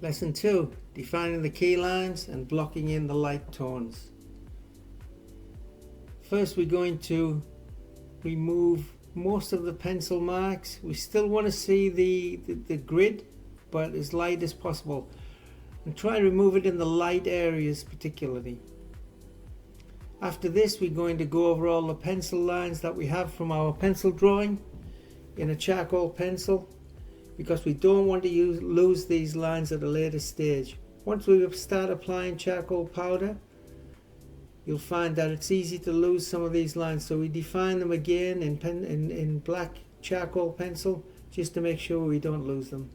Lesson 2, defining the key lines and blocking in the light tones. First we're going to remove most of the pencil marks. We still want to see the grid, but as light as possible. And try and remove it in the light areas particularly. After this we're going to go over all the pencil lines that we have from our pencil drawing in a charcoal pencil, because we don't want to lose these lines at a later stage. Once we start applying charcoal powder, you'll find that it's easy to lose some of these lines, so we define them again in black charcoal pencil just to make sure we don't lose them.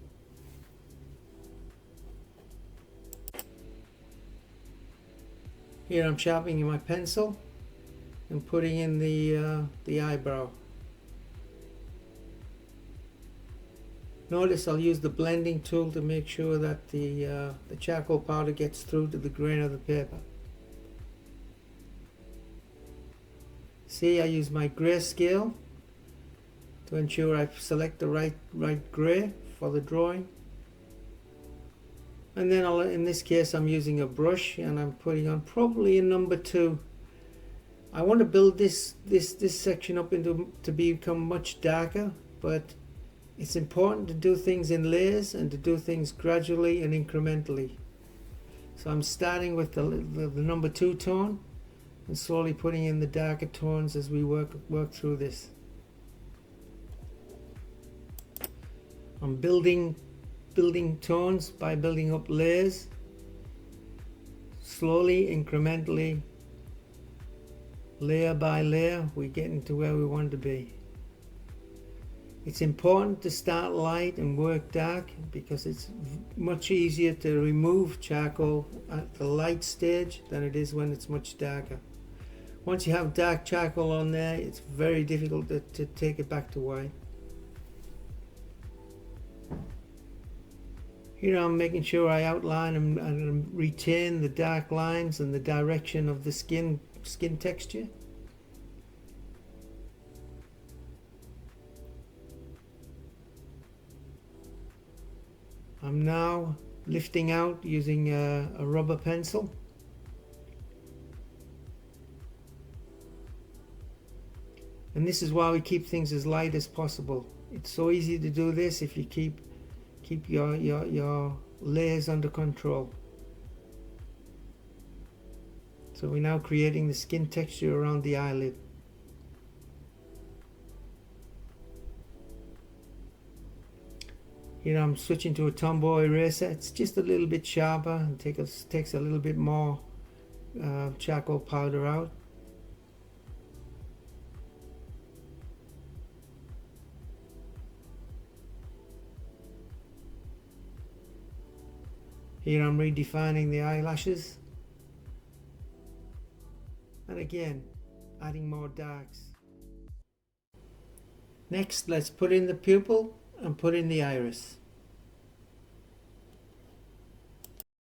Here I'm sharpening my pencil and putting in the eyebrow. Notice I'll use the blending tool to make sure that the charcoal powder gets through to the grain of the paper. See, I use my grayscale to ensure I select the right gray for the drawing. And then in this case I'm using a brush and I'm putting on probably a number 2. I want to build this section up to become much darker, but it's important to do things in layers and to do things gradually and incrementally. So I'm starting with the number 2 tone and slowly putting in the darker tones as we work through this. I'm building tones by building up layers, slowly, incrementally, layer by layer, we get into where we want to be. It's important to start light and work dark because it's much easier to remove charcoal at the light stage than it is when it's much darker. Once you have dark charcoal on there, it's very difficult to take it back to white. Here I'm making sure I outline and retain the dark lines and the direction of the skin texture. I'm now lifting out using a rubber pencil. And this is why we keep things as light as possible. It's so easy to do this if you keep your layers under control. So we're now creating the skin texture around the eyelid. Here I'm switching to a Tombow eraser. It's just a little bit sharper and takes a little bit more charcoal powder out. Here I'm redefining the eyelashes. And again, adding more darks. Next, let's put in the pupil and put in the iris.